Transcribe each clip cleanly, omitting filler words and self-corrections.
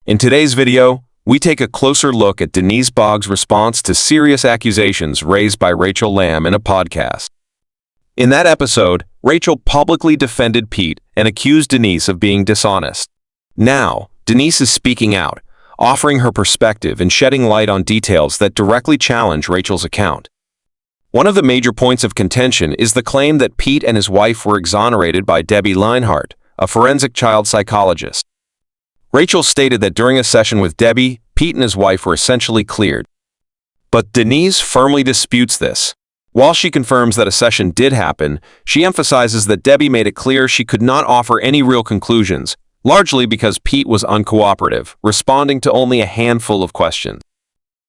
In today's video, we take a closer look at Denise Boggs' response to serious accusations raised by Rachel Lamb in a podcast. In that episode, Rachel publicly defended Pete and accused Denise of being dishonest. Now, Denise is speaking out, offering her perspective and shedding light on details that directly challenge Rachel's account. One of the major points of contention is the claim that Pete and his wife were exonerated by Debbie Leonhardt, a forensic child psychologist. Rachel stated that during a session with Debbie, Pete and his wife were essentially cleared. But Denise firmly disputes this. While she confirms that a session did happen, she emphasizes that Debbie made it clear she could not offer any real conclusions, largely because Pete was uncooperative, responding to only a handful of questions.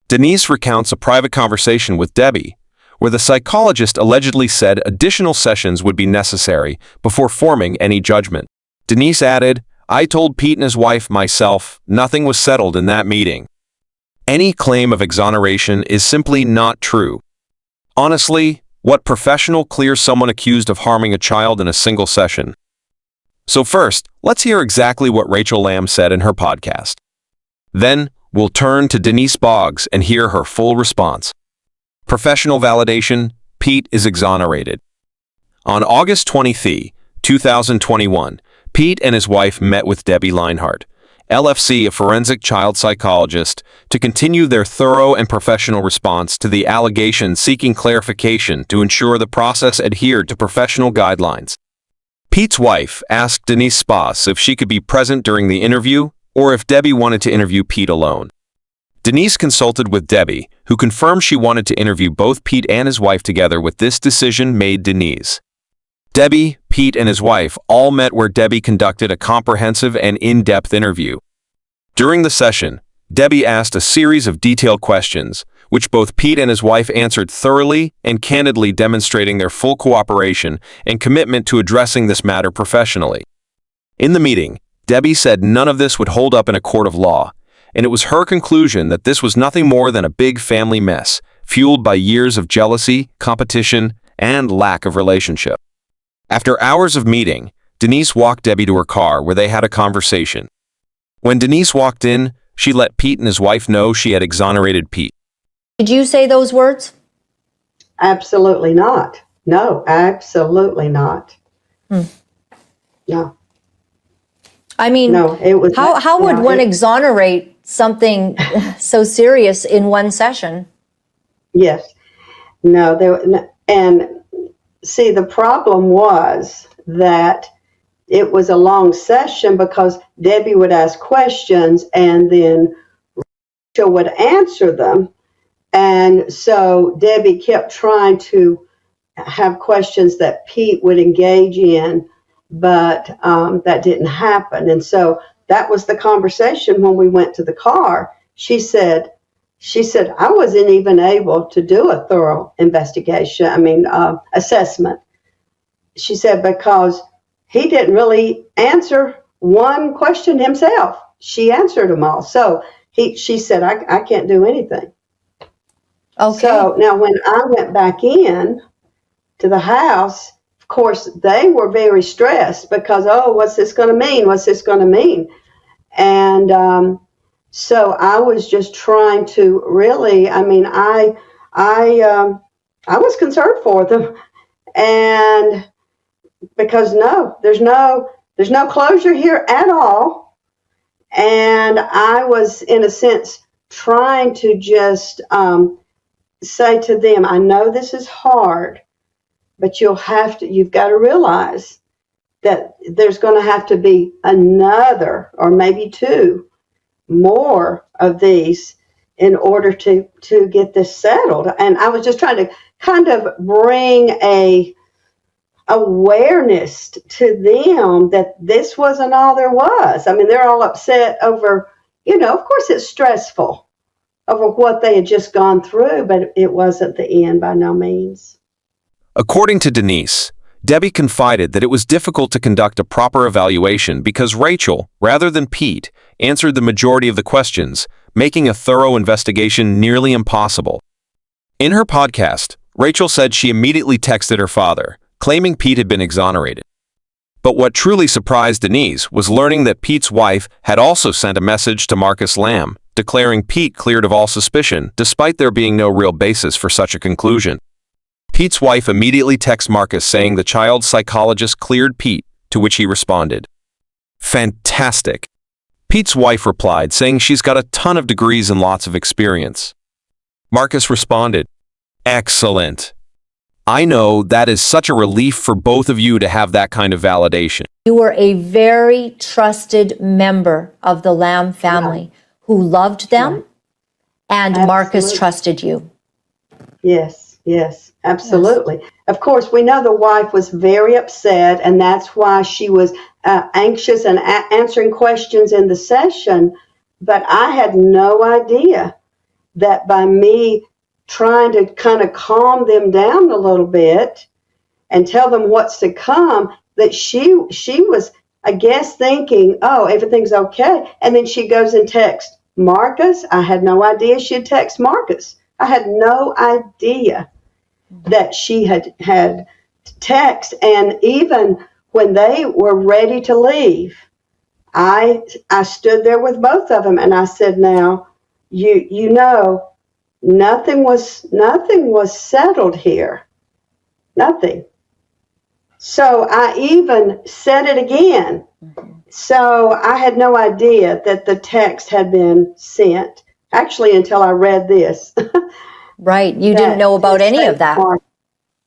Denise recounts a private conversation with Debbie, where the psychologist allegedly said additional sessions would be necessary before forming any judgment. Denise added, "I told Pete and his wife myself, nothing was settled in that meeting." Any claim of exoneration is simply not true. Honestly, what professional clears someone accused of harming a child in a single session? So first, let's hear exactly what Rachel Lamb said in her podcast. Then, we'll turn to Denise Boggs and hear her full response. Professional validation: Pete is exonerated. On August 23, 2021, Pete and his wife met with Debbie Leonhardt, LFC, a forensic child psychologist, to continue their thorough and professional response to the allegations, seeking clarification to ensure the process adhered to professional guidelines. Pete's wife asked Denise Boggs if she could be present during the interview or if Debbie wanted to interview Pete alone. Denise consulted with Debbie, who confirmed she wanted to interview both Pete and his wife together. With this decision made, Denise, Debbie, Pete, and his wife all met, where Debbie conducted a comprehensive and in-depth interview. During the session, Debbie asked a series of detailed questions, which both Pete and his wife answered thoroughly and candidly, demonstrating their full cooperation and commitment to addressing this matter professionally. In the meeting, Debbie said none of this would hold up in a court of law, and it was her conclusion that this was nothing more than a big family mess, fueled by years of jealousy, competition, and lack of relationship. After hours of meeting, Denise walked Debbie to her car, where they had a conversation. When Denise walked in, she let Pete and his wife know she had exonerated Pete. Did you say those words? Absolutely not. No, absolutely not. No. I mean, no, it was. How would one exonerate something so serious in one session? Yes. No, and see, the problem was that it was a long session because Debbie would ask questions and then Rachel would answer them. And so Debbie kept trying to have questions that Pete would engage in, but that didn't happen. And so that was the conversation when we went to the car. She said, I wasn't even able to do a thorough assessment. She said, because he didn't really answer one question himself. She answered them all. So she said, I can't do anything. Okay. So now when I went back in to the house, of course, they were very stressed because, what's this going to mean? What's this going to mean? And so I was just trying to really, I was concerned for them. And because there's no closure here at all. And I was, in a sense, trying to just say to them, I know this is hard, but you've got to realize that there's going to have to be another or maybe two more of these in order to get this settled. And I was just trying to kind of bring a awareness to them that this wasn't all there was. I mean, they're all upset over, of course it's stressful over what they had just gone through, but it wasn't the end by no means. According to Denise, Debbie confided that it was difficult to conduct a proper evaluation because Rachel, rather than Pete, answered the majority of the questions, making a thorough investigation nearly impossible. In her podcast, Rachel said she immediately texted her father, claiming Pete had been exonerated. But what truly surprised Denise was learning that Pete's wife had also sent a message to Marcus Lamb, declaring Pete cleared of all suspicion, despite there being no real basis for such a conclusion. Pete's wife immediately texts Marcus saying the child psychologist cleared Pete, to which he responded, "Fantastic." Pete's wife replied saying she's got a ton of degrees and lots of experience. Marcus responded, "Excellent. I know that is such a relief for both of you to have that kind of validation." You were a very trusted member of the Lamb family who loved them, and Marcus Absolutely. trusted you. Yes, absolutely. Of course, we know the wife was very upset, and that's why she was anxious and answering questions in the session. But I had no idea that by me trying to kind of calm them down a little bit and tell them what's to come, that she was, I guess, thinking, oh, everything's okay. And then she goes and texts Marcus. I had no idea she'd text Marcus. I had no idea that she had text. And even when they were ready to leave, I stood there with both of them and I said, now, you know, nothing was settled here. Nothing. So I even said it again. So I had no idea that the text had been sent, actually, until I read this. Right. You didn't know about any of that.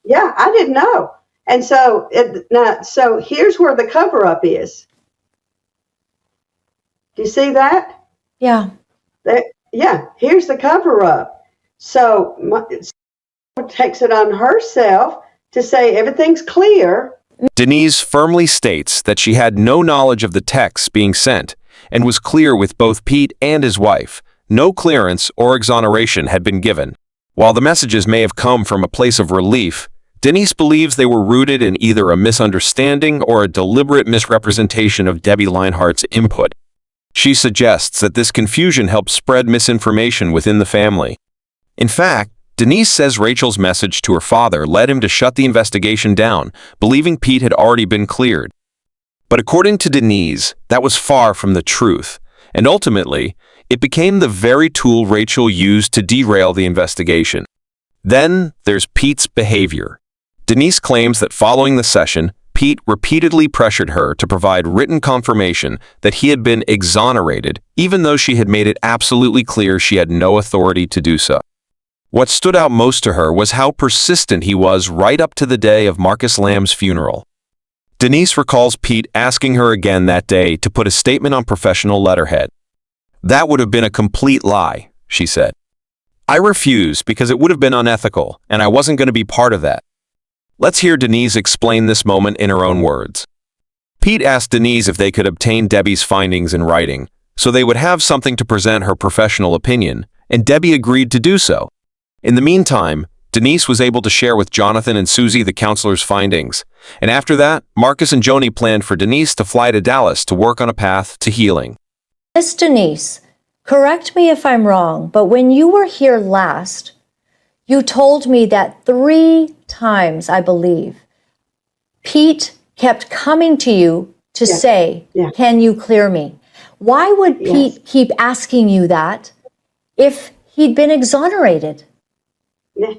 Yeah, I didn't know. And so, so here's where the cover-up is. Do you see that? Yeah. Yeah, here's the cover-up. So takes it on herself to say everything's clear. Denise firmly states that she had no knowledge of the texts being sent and was clear with both Pete and his wife. No clearance or exoneration had been given. While the messages may have come from a place of relief, Denise believes they were rooted in either a misunderstanding or a deliberate misrepresentation of Debbie Leonhardt's input. She suggests that this confusion helped spread misinformation within the family. In fact, Denise says Rachel's message to her father led him to shut the investigation down, believing Pete had already been cleared. But according to Denise, that was far from the truth, and ultimately, it became the very tool Rachel used to derail the investigation. Then there's Pete's behavior. Denise claims that following the session, Pete repeatedly pressured her to provide written confirmation that he had been exonerated, even though she had made it absolutely clear she had no authority to do so. What stood out most to her was how persistent he was right up to the day of Marcus Lamb's funeral. Denise recalls Pete asking her again that day to put a statement on professional letterhead. "That would have been a complete lie," she said. "I refused because it would have been unethical, and I wasn't going to be part of that." Let's hear Denise explain this moment in her own words. Pete asked Denise if they could obtain Debbie's findings in writing, so they would have something to present her professional opinion, and Debbie agreed to do so. In the meantime, Denise was able to share with Jonathan and Susie the counselor's findings, and after that, Marcus and Joni planned for Denise to fly to Dallas to work on a path to healing. Miss Denise, correct me if I'm wrong, but when you were here last, you told me that 3 times, I believe, Pete kept coming to you to say, "Can you clear me?" Why would Pete keep asking you that if he'd been exonerated?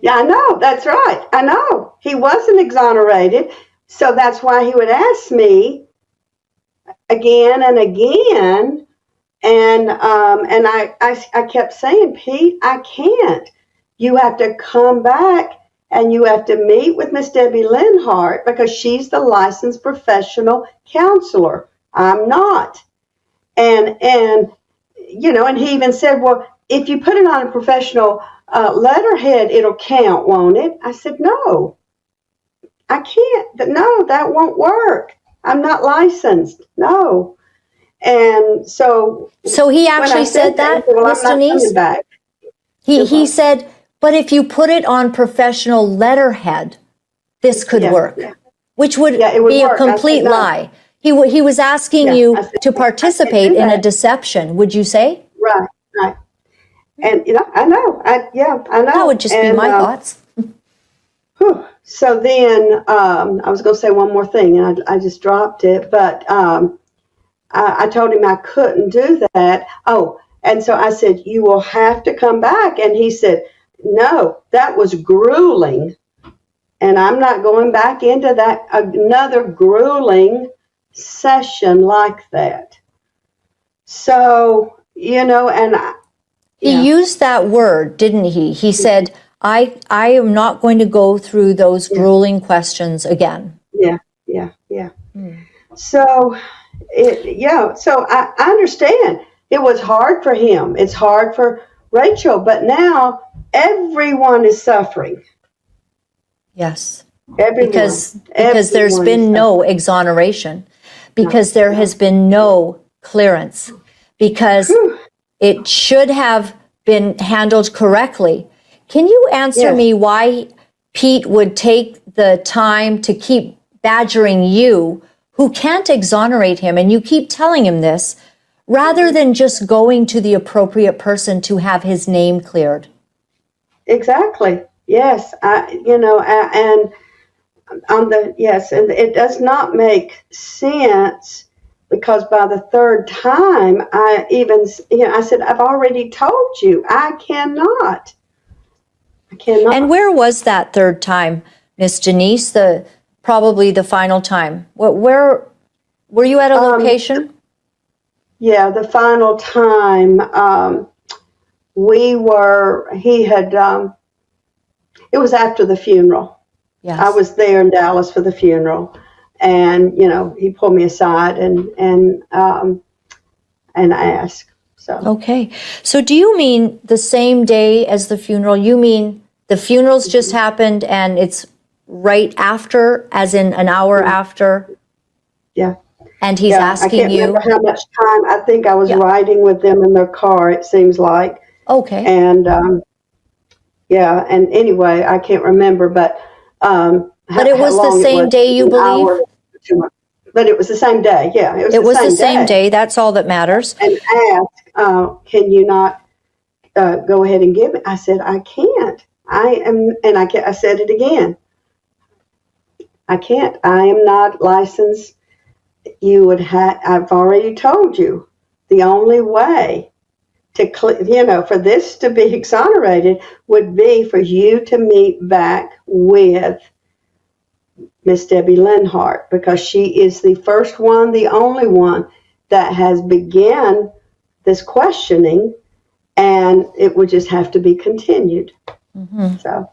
Yeah, I know. That's right. I know. He wasn't exonerated. So that's why he would ask me again and again. And I kept saying, "Pete, I can't. You have to come back and you have to meet with Miss Debbie Leonhardt because she's the licensed professional counselor. I'm not." And you know, and he even said, "Well, if you put it on a professional letterhead, it'll count, won't it?" I said, "No, I can't. No, that won't work. I'm not licensed. No." And so he actually said that, Miss Denise? He said, "But if you put it on professional letterhead, this could work," which would be a complete lie. He was asking you to participate in a deception, would you say? Right. And, you know, I know. I know. That would just be my thoughts. Whew. So then I was going to say one more thing, and I just dropped it. But I told him I couldn't do that. Oh, and so I said, you will have to come back. And he said, no, that was grueling. And I'm not going back into that another grueling session like that. So, and He used that word, didn't he? He said, I am not going to go through those grueling questions again. Yeah. So, so I understand. It was hard for him. It's hard for Rachel, but now everyone is suffering. Yes. Everyone. Because there's been no exoneration, because there has been no clearance, because it should have been handled correctly. Can you answer me why Pete would take the time to keep badgering you, who can't exonerate him, and you keep telling him this, rather than just going to the appropriate person to have his name cleared? Exactly. Yes. And it does not make sense, because by the third time, I said, I've already told you, I cannot. And where was that third time, Miss Denise? Probably the final time. Where were you at a location? Yeah, the final time it was after the funeral. Yes. I was there in Dallas for the funeral, and he pulled me aside and asked. So okay. So do you mean the same day as the funeral? You mean the funeral's just happened and it's right after, as in an hour after? Yeah. And he's asking you? I can't remember how much time. I think I was riding with them in their car, it seems like. Okay. And and anyway, I can't remember, but it was the same day, you believe? But it was the same day. Yeah, it was the same day. That's all that matters. And asked, can you not go ahead and give me? I said, I can't. I said it again. I can't. I am not licensed. I've already told you, the only way for this to be exonerated would be for you to meet back with Miss Debbie Leonhardt, because she is the first one, the only one that has begun this questioning, and it would just have to be continued. Mm-hmm. So,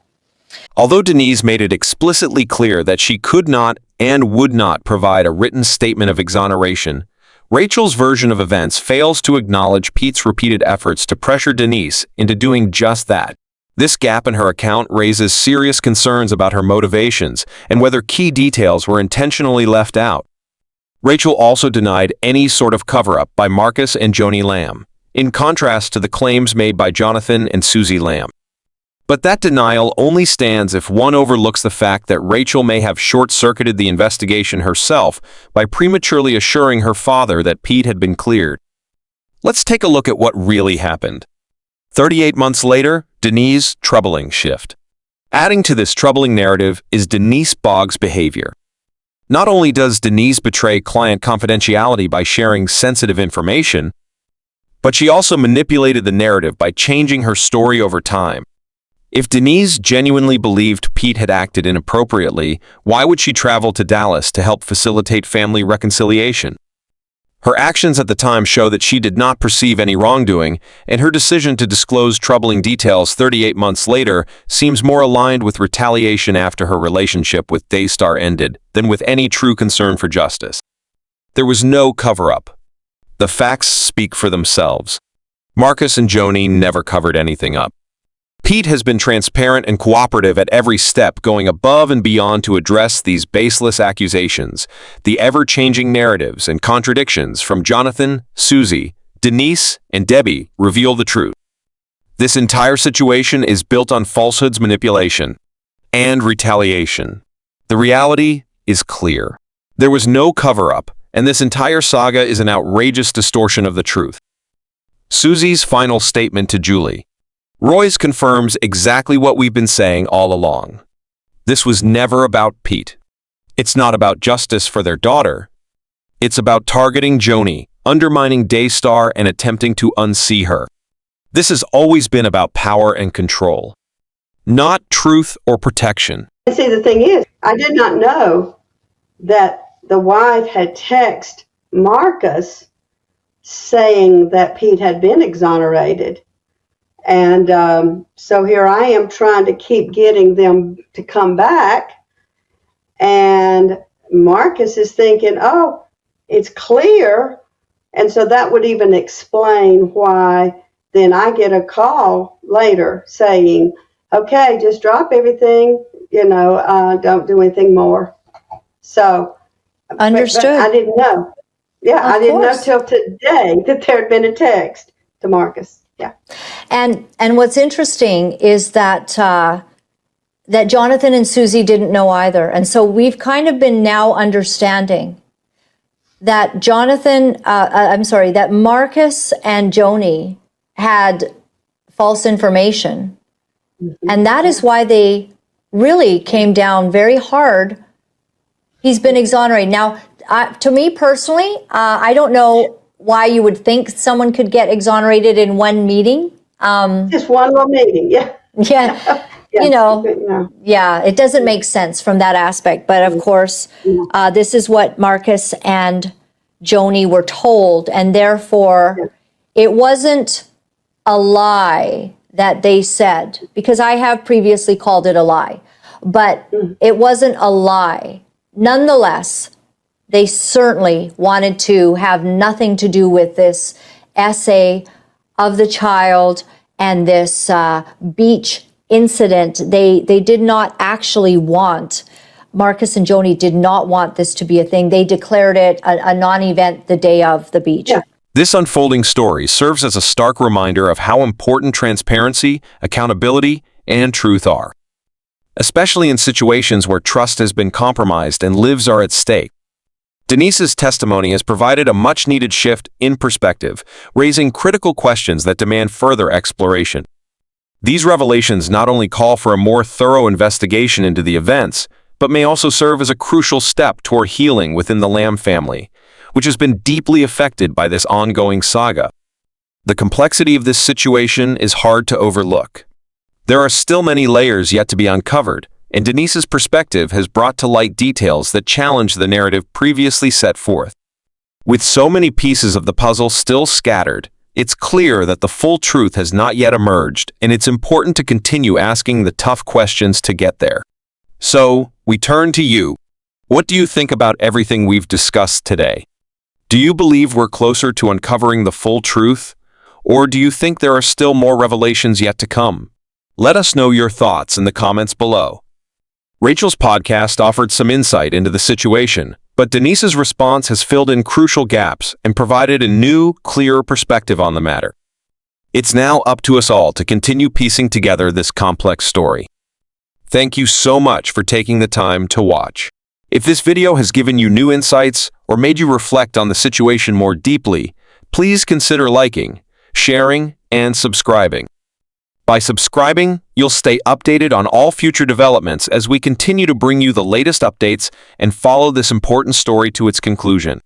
although Denise made it explicitly clear that she could not and would not provide a written statement of exoneration, Rachel's version of events fails to acknowledge Pete's repeated efforts to pressure Denise into doing just that. This gap in her account raises serious concerns about her motivations and whether key details were intentionally left out. Rachel also denied any sort of cover-up by Marcus and Joni Lamb, in contrast to the claims made by Jonathan and Susie Lamb. But that denial only stands if one overlooks the fact that Rachel may have short-circuited the investigation herself by prematurely assuring her father that Pete had been cleared. Let's take a look at what really happened. 38 months later, Denise's troubling shift. Adding to this troubling narrative is Denise Boggs' behavior. Not only does Denise betray client confidentiality by sharing sensitive information, but she also manipulated the narrative by changing her story over time. If Denise genuinely believed Pete had acted inappropriately, why would she travel to Dallas to help facilitate family reconciliation? Her actions at the time show that she did not perceive any wrongdoing, and her decision to disclose troubling details 38 months later seems more aligned with retaliation after her relationship with Daystar ended than with any true concern for justice. There was no cover-up. The facts speak for themselves. Marcus and Joni never covered anything up. Pete has been transparent and cooperative at every step, going above and beyond to address these baseless accusations. The ever-changing narratives and contradictions from Jonathan, Susie, Denise, and Debbie reveal the truth. This entire situation is built on falsehoods, manipulation, and retaliation. The reality is clear. There was no cover-up, and this entire saga is an outrageous distortion of the truth. Susie's final statement to Julie. Royce confirms exactly what we've been saying all along. This was never about Pete. It's not about justice for their daughter. It's about targeting Joni, undermining Daystar, and attempting to unsee her. This has always been about power and control, not truth or protection. And see, the thing is, I did not know that the wife had texted Marcus saying that Pete had been exonerated. And so here I am trying to keep getting them to come back. And Marcus is thinking, oh, it's clear. And so that would even explain why then I get a call later saying, okay, just drop everything, don't do anything more. So Understood. but I didn't know. Yeah, Of I didn't know course. till today that there had been a text to Marcus. Yeah. And what's interesting is that that Jonathan and Susie didn't know either. And so we've kind of been now understanding that that Marcus and Joni had false information. And that is why they really came down very hard. He's been exonerated. Now, to me personally, I don't know why you would think someone could get exonerated in one meeting. Just one little meeting. Yeah. Yeah. Yeah. Yeah, it doesn't make sense from that aspect. But of course, this is what Marcus and Joni were told. And therefore, it wasn't a lie that they said, because I have previously called it a lie, but it wasn't a lie. Nonetheless, they certainly wanted to have nothing to do with this essay of the child and this beach incident. They did not actually want, Marcus and Joni did not want this to be a thing. They declared it a non-event the day of the beach. Yeah. This unfolding story serves as a stark reminder of how important transparency, accountability, and truth are, especially in situations where trust has been compromised and lives are at stake. Denise's testimony has provided a much-needed shift in perspective, raising critical questions that demand further exploration. These revelations not only call for a more thorough investigation into the events, but may also serve as a crucial step toward healing within the Lamb family, which has been deeply affected by this ongoing saga. The complexity of this situation is hard to overlook. There are still many layers yet to be uncovered, and Denise's perspective has brought to light details that challenge the narrative previously set forth. With so many pieces of the puzzle still scattered, it's clear that the full truth has not yet emerged, and it's important to continue asking the tough questions to get there. So, we turn to you. What do you think about everything we've discussed today? Do you believe we're closer to uncovering the full truth, or do you think there are still more revelations yet to come? Let us know your thoughts in the comments below. Rachel's podcast offered some insight into the situation, but Denise's response has filled in crucial gaps and provided a new, clearer perspective on the matter. It's now up to us all to continue piecing together this complex story. Thank you so much for taking the time to watch. If this video has given you new insights or made you reflect on the situation more deeply, please consider liking, sharing, and subscribing. By subscribing, you'll stay updated on all future developments as we continue to bring you the latest updates and follow this important story to its conclusion.